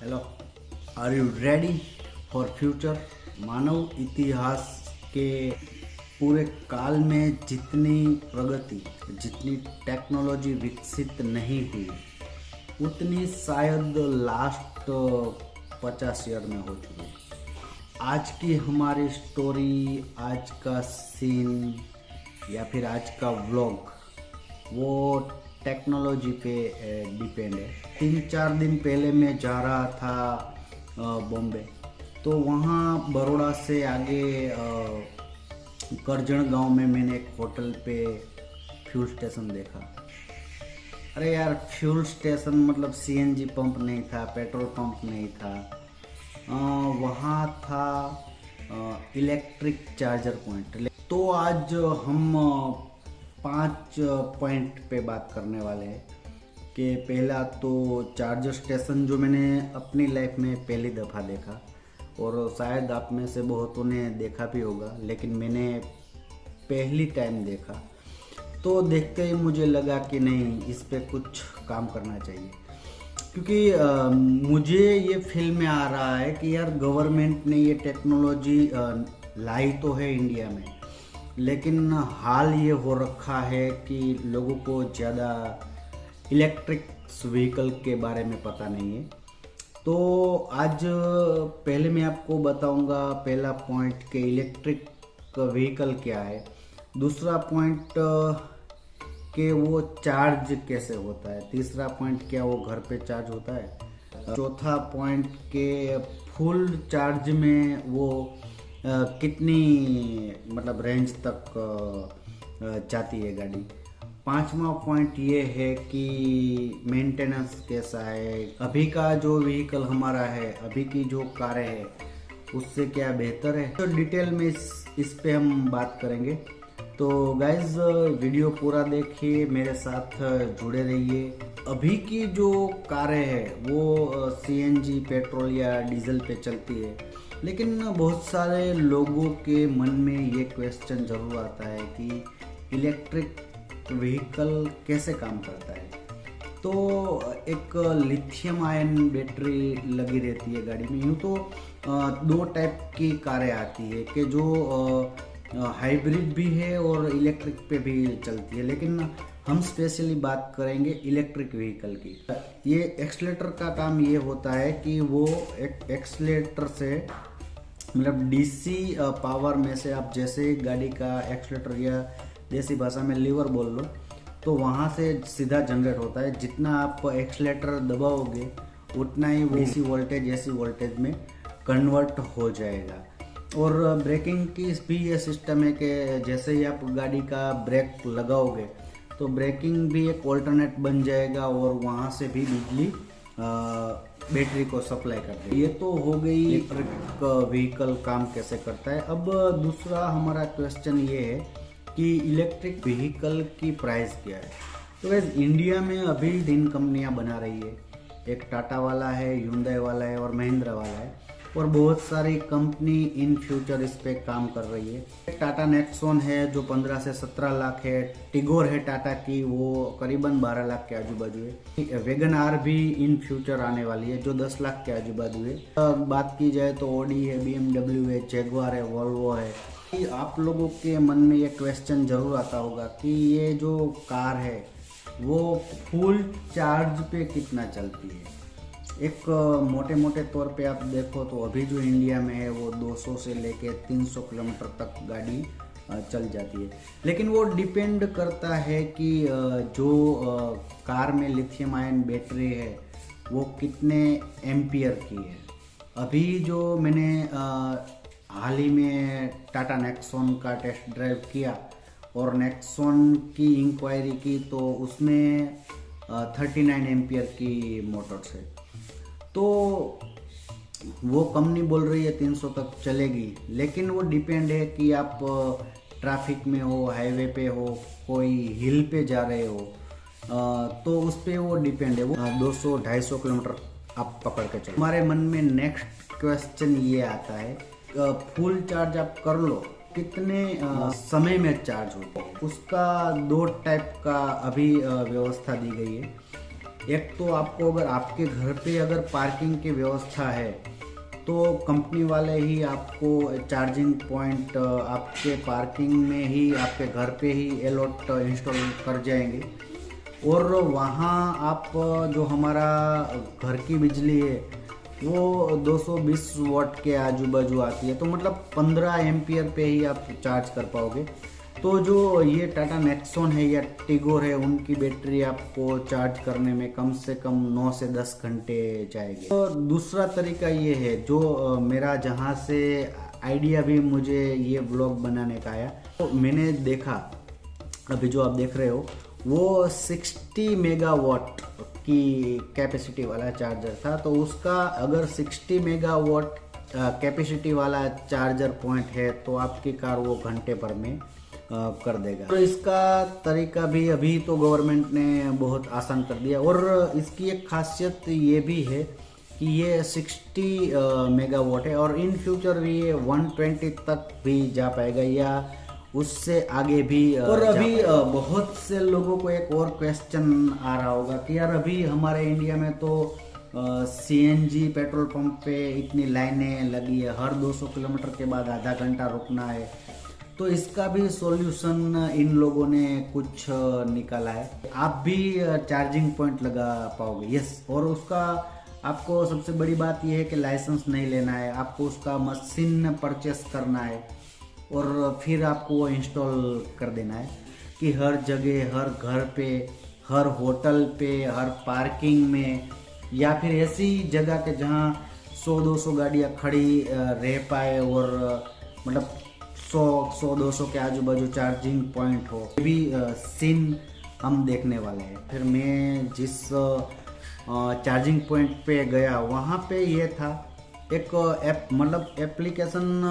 Hello, are you ready for future? मानव इतिहास के पूरे काल में जितनी प्रगति, जितनी टेक्नोलॉजी विकसित नहीं हुई, उतनी शायद लास्ट 50 ईयर में हो चुकी है। आज की हमारी स्टोरी, आज का सीन या फिर आज का व्लॉग वो टेक्नोलॉजी पे डिपेंड है। 3-4 दिन पहले मैं जा रहा था बॉम्बे, तो वहाँ बड़ौदा से आगे करजन गांव में मैंने एक होटल पे फ्यूल स्टेशन देखा। अरे यार, फ्यूल स्टेशन मतलब सीएनजी पंप नहीं था, पेट्रोल पंप नहीं था, वहाँ था इलेक्ट्रिक चार्जर पॉइंट। तो आज हम 5 पॉइंट पे बात करने वाले हैं कि पहला तो चार्जर स्टेशन जो मैंने अपनी लाइफ में पहली दफ़ा देखा, और शायद आप में से बहुतों ने देखा भी होगा, लेकिन मैंने पहली टाइम देखा तो देखते ही मुझे लगा कि नहीं, इस पे कुछ काम करना चाहिए। क्योंकि मुझे ये फील में आ रहा है कि यार गवर्नमेंट ने ये टेक्नोलॉजी लाई तो है इंडिया में, लेकिन हाल ये हो रखा है कि लोगों को ज़्यादा इलेक्ट्रिक व्हीकल के बारे में पता नहीं है। तो आज पहले मैं आपको बताऊंगा पहला पॉइंट कि इलेक्ट्रिक व्हीकल क्या है, दूसरा पॉइंट कि वो चार्ज कैसे होता है, तीसरा पॉइंट क्या वो घर पे चार्ज होता है, चौथा पॉइंट के फुल चार्ज में वो कितनी मतलब रेंज तक जाती है गाड़ी। पांचवा पॉइंट ये है कि मेंटेनेंस कैसा है, अभी का जो व्हीकल हमारा है, अभी की जो कारें है उससे क्या बेहतर है। तो डिटेल में इस पे हम बात करेंगे। तो गाइज वीडियो पूरा देखिए, मेरे साथ जुड़े रहिए। अभी की जो कारें हैं वो सीएनजी, पेट्रोल या डीजल पे चलती है, लेकिन बहुत सारे लोगों के मन में ये क्वेश्चन जरूर आता है कि इलेक्ट्रिक व्हीकल कैसे काम करता है। तो एक लिथियम आयन बैटरी लगी रहती है गाड़ी में। यूँ तो 2 टाइप की कारें आती है कि जो हाइब्रिड भी है और इलेक्ट्रिक पे भी चलती है, लेकिन हम स्पेशली बात करेंगे इलेक्ट्रिक व्हीकल की। ये एक्सीलेटर का काम ये होता है कि वो एक एक्सीलेटर से मतलब डीसी पावर में से आप जैसे गाड़ी का एक्सीलेटर या देसी भाषा में लीवर बोल लो, तो वहाँ से सीधा जनरेट होता है। जितना आप एक्सीलेटर दबाओगे उतना ही वो डीसी वोल्टेज एसी वोल्टेज में कन्वर्ट हो जाएगा। और ब्रेकिंग की भी ये सिस्टम है कि जैसे ही आप गाड़ी का ब्रेक लगाओगे तो ब्रेकिंग भी एक ऑल्टरनेट बन जाएगा और वहाँ से भी बिजली बैटरी को सप्लाई कर देगी। ये तो हो गई इलेक्ट्रिक व्हीकल काम कैसे करता है। अब दूसरा हमारा क्वेश्चन ये है कि इलेक्ट्रिक व्हीकल की प्राइस क्या है। तो वैसे इंडिया में अभी 3 कंपनियां बना रही है, एक टाटा वाला है, hyundai वाला है और महिंद्रा वाला है, और बहुत सारी कंपनी इन फ्यूचर इस पे काम कर रही है। टाटा नेक्सॉन है जो 15 से 17 लाख है, टिगोर है टाटा की, वो करीबन 12 लाख के आजू बाजू है। वैगन आर भी इन फ्यूचर आने वाली है जो 10 लाख के आजू बाजू है। बात की जाए तो ऑडी है, BMW है, जैगुआर है, वोल्वो है। आप लोगों के मन में ये क्वेश्चन जरूर आता होगा कि ये जो कार है वो फुल चार्ज पे कितना चलती है। एक मोटे मोटे तौर पे आप देखो तो अभी जो इंडिया में है वो 200 से लेके 300 किलोमीटर तक गाड़ी चल जाती है, लेकिन वो डिपेंड करता है कि जो कार में लिथियम आयन बैटरी है वो कितने एम्पियर की है। अभी जो मैंने हाल ही में टाटा नेक्सॉन का टेस्ट ड्राइव किया और नेक्सॉन की इंक्वायरी की, तो उसमें 39 एम्पियर की मोटर्स है। तो वो कंपनी बोल रही है 300 तक चलेगी, लेकिन वो डिपेंड है कि आप ट्रैफिक में हो, हाईवे पे हो, कोई हिल पे जा रहे हो, तो उस पे वो डिपेंड है। वो 200-250 किलोमीटर आप पकड़ के चलो। हमारे मन में नेक्स्ट क्वेश्चन ये आता है, फुल चार्ज आप कर लो, कितने समय में चार्ज होता है। उसका 2 टाइप का अभी व्यवस्था दी गई है एक तो आपको अगर आपके घर पे अगर पार्किंग की व्यवस्था है तो कंपनी वाले ही आपको चार्जिंग पॉइंट आपके पार्किंग में ही आपके घर पे ही एलोट इंस्टॉल कर जाएंगे। और वहाँ आप जो हमारा घर की बिजली है वो 220 वाट के आजू बाजू आती है, तो मतलब 15 एम्पियर पे ही आप चार्ज कर पाओगे। तो जो ये टाटा नेक्सॉन है या टिगोर है उनकी बैटरी आपको चार्ज करने में कम से कम 9 से 10 घंटे जाएगी। तो दूसरा तरीका ये है जो मेरा जहाँ से आइडिया भी मुझे ये व्लॉग बनाने का आया, तो मैंने देखा अभी जो आप देख रहे हो वो 60 मेगावाट की कैपेसिटी वाला चार्जर था। तो उसका अगर 60 मेगावाट कैपेसिटी वाला चार्जर पॉइंट है तो आपकी कार वो घंटे भर में कर देगा। तो इसका तरीका भी अभी तो गवर्नमेंट ने बहुत आसान कर दिया। और इसकी एक खासियत ये भी है कि ये 60 मेगावाट है और इन फ्यूचर भी ये 120 तक भी जा पाएगा या उससे आगे भी। और अभी बहुत से लोगों को एक और क्वेश्चन आ रहा होगा कि यार अभी हमारे इंडिया में तो सीएनजी पेट्रोल पंप पे इतनी लाइनें लगी है, हर 200 किलोमीटर के बाद आधा घंटा रुकना है। तो इसका भी सॉल्यूशन इन लोगों ने कुछ निकाला है, आप भी चार्जिंग पॉइंट लगा पाओगे। यस, और उसका आपको सबसे बड़ी बात यह है कि लाइसेंस नहीं लेना है, आपको उसका मशीन परचेस करना है और फिर आपको वो इंस्टॉल कर देना है कि हर जगह, हर घर पे, हर होटल पे, हर पार्किंग में या फिर ऐसी जगह के जहाँ 100-200 गाड़ियाँ खड़ी रह पाए और मतलब 100-200 के आजू बाजू चार्जिंग पॉइंट हो। ये भी सीन हम देखने वाले हैं। फिर मैं जिस चार्जिंग पॉइंट पे गया वहाँ पे ये था एक ऐप, मतलब एप्लीकेशन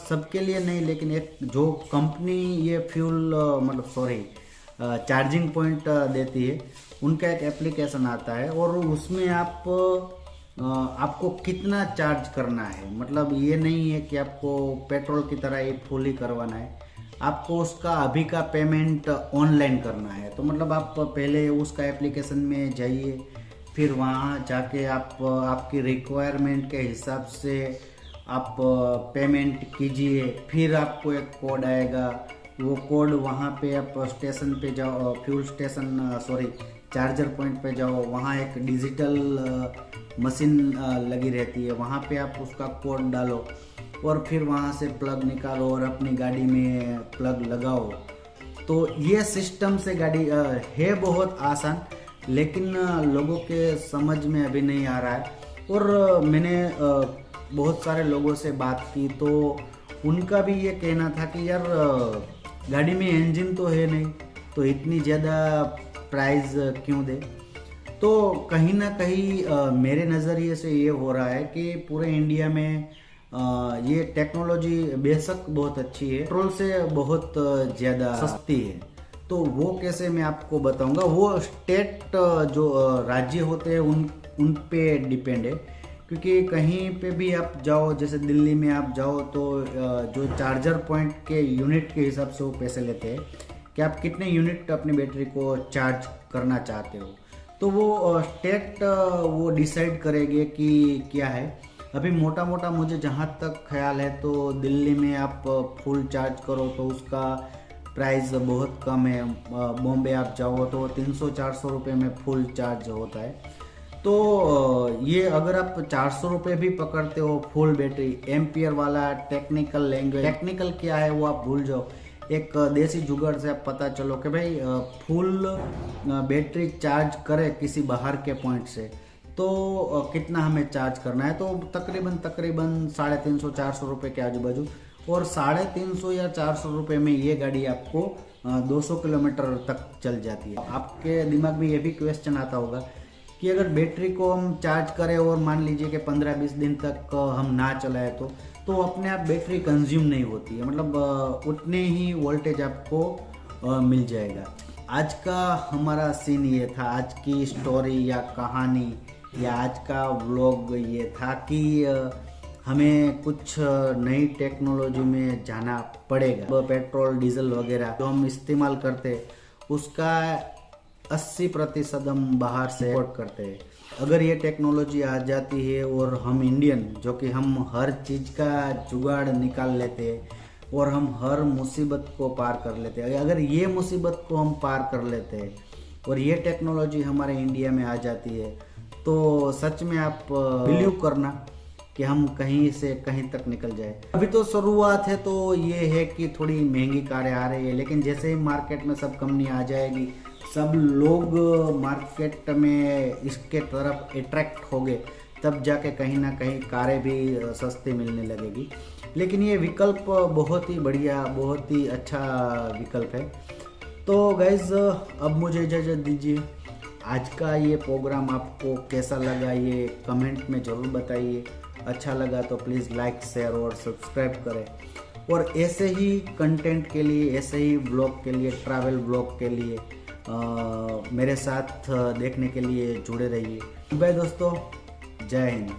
सबके लिए नहीं, लेकिन एक जो कंपनी ये फ्यूल मतलब सॉरी चार्जिंग पॉइंट देती है उनका एक एप्लीकेशन आता है और उसमें आपको कितना चार्ज करना है, मतलब ये नहीं है कि आपको पेट्रोल की तरह ही फुल ही करवाना है, आपको उसका अभी का पेमेंट ऑनलाइन करना है। तो मतलब आप पहले उसका एप्लीकेशन में जाइए, फिर वहाँ जाके आप आपकी रिक्वायरमेंट के हिसाब से आप पेमेंट कीजिए। फिर आपको एक कोड आएगा, वो कोड वहाँ पे आप स्टेशन पे जाओ, fuel station sorry charger point पे जाओ, वहाँ एक डिजिटल मशीन लगी रहती है, वहाँ पे आप उसका कोड डालो और फिर वहाँ से प्लग निकालो और अपनी गाड़ी में प्लग लगाओ। तो ये सिस्टम से गाड़ी है बहुत आसान, लेकिन लोगों के समझ में अभी नहीं आ रहा है। और मैंने बहुत सारे लोगों से बात की तो उनका भी ये कहना था कि यार गाड़ी में इंजन तो है नहीं, तो इतनी ज़्यादा प्राइस क्यों दे। तो कहीं ना कहीं मेरे नज़रिए से ये हो रहा है कि पूरे इंडिया में ये टेक्नोलॉजी बेशक बहुत अच्छी है, पेट्रोल से बहुत ज़्यादा सस्ती है। तो वो कैसे मैं आपको बताऊंगा, वो स्टेट जो राज्य होते हैं उन पे डिपेंड है। क्योंकि कहीं पे भी आप जाओ, जैसे दिल्ली में आप जाओ तो जो चार्जर पॉइंट के यूनिट के हिसाब से वो पैसे लेते हैं कि आप कितने यूनिट अपनी बैटरी को चार्ज करना चाहते हो। तो वो स्टेट वो डिसाइड करेंगे कि क्या है। अभी मोटा मोटा मुझे जहाँ तक ख्याल है तो दिल्ली में आप फुल चार्ज करो तो उसका प्राइस बहुत कम है। बॉम्बे आप जाओ तो 300-400 रुपये में फुल चार्ज होता है। तो ये अगर आप 400 रुपये भी पकड़ते हो फुल बैटरी एम्पियर वाला, टेक्निकल लैंग्वेज, टेक्निकल क्या है वो आप भूल जाओ, एक देसी जुगाड़ से आप पता चलो कि भाई फुल बैटरी चार्ज करे किसी बाहर के पॉइंट से तो कितना हमें चार्ज करना है। तो तकरीबन 350-400 रुपये के आजू बाजू, और 350 या 400 रुपये में ये गाड़ी आपको 200 किलोमीटर तक चल जाती है। आपके दिमाग में ये भी क्वेश्चन आता होगा कि अगर बैटरी को हम चार्ज करें और मान लीजिए कि 15-20 दिन तक हम ना चलाए तो अपने आप बैटरी कंज्यूम नहीं होती है, मतलब उतने ही वोल्टेज आपको मिल जाएगा। आज का हमारा सीन ये था, आज की स्टोरी या कहानी या आज का व्लॉग ये था कि हमें कुछ नई टेक्नोलॉजी में जाना पड़ेगा। पेट्रोल डीजल वगैरह जो हम इस्तेमाल करते उसका 80% हम बाहर से इंपोर्ट करते हैं। अगर ये टेक्नोलॉजी आ जाती है और हम इंडियन जो कि हम हर चीज़ का जुगाड़ निकाल लेते हैं और हम हर मुसीबत को पार कर लेते हैं, अगर ये मुसीबत को हम पार कर लेते हैं और ये टेक्नोलॉजी हमारे इंडिया में आ जाती है तो सच में आप बिलीव करना कि हम कहीं से कहीं तक निकल जाए। अभी तो शुरुआत है, तो ये है कि थोड़ी महंगी कारें आ रही है, लेकिन जैसे ही मार्केट में सब कंपनी आ जाएगी, सब लोग मार्केट में इसके तरफ अट्रैक्ट हो गए, तब जाके कहीं ना कहीं कारें भी सस्ती मिलने लगेगी। लेकिन ये विकल्प बहुत ही बढ़िया, बहुत ही अच्छा विकल्प है। तो गाइज अब मुझे इजाज़त दीजिए। आज का ये प्रोग्राम आपको कैसा लगा ये कमेंट में ज़रूर बताइए। अच्छा लगा तो प्लीज़ लाइक, शेयर और सब्सक्राइब करें। और ऐसे ही कंटेंट के लिए, ऐसे ही ब्लॉग के लिए, ट्रैवल ब्लॉग के लिए मेरे साथ देखने के लिए जुड़े रहिए। बाय दोस्तों, जय हिंद।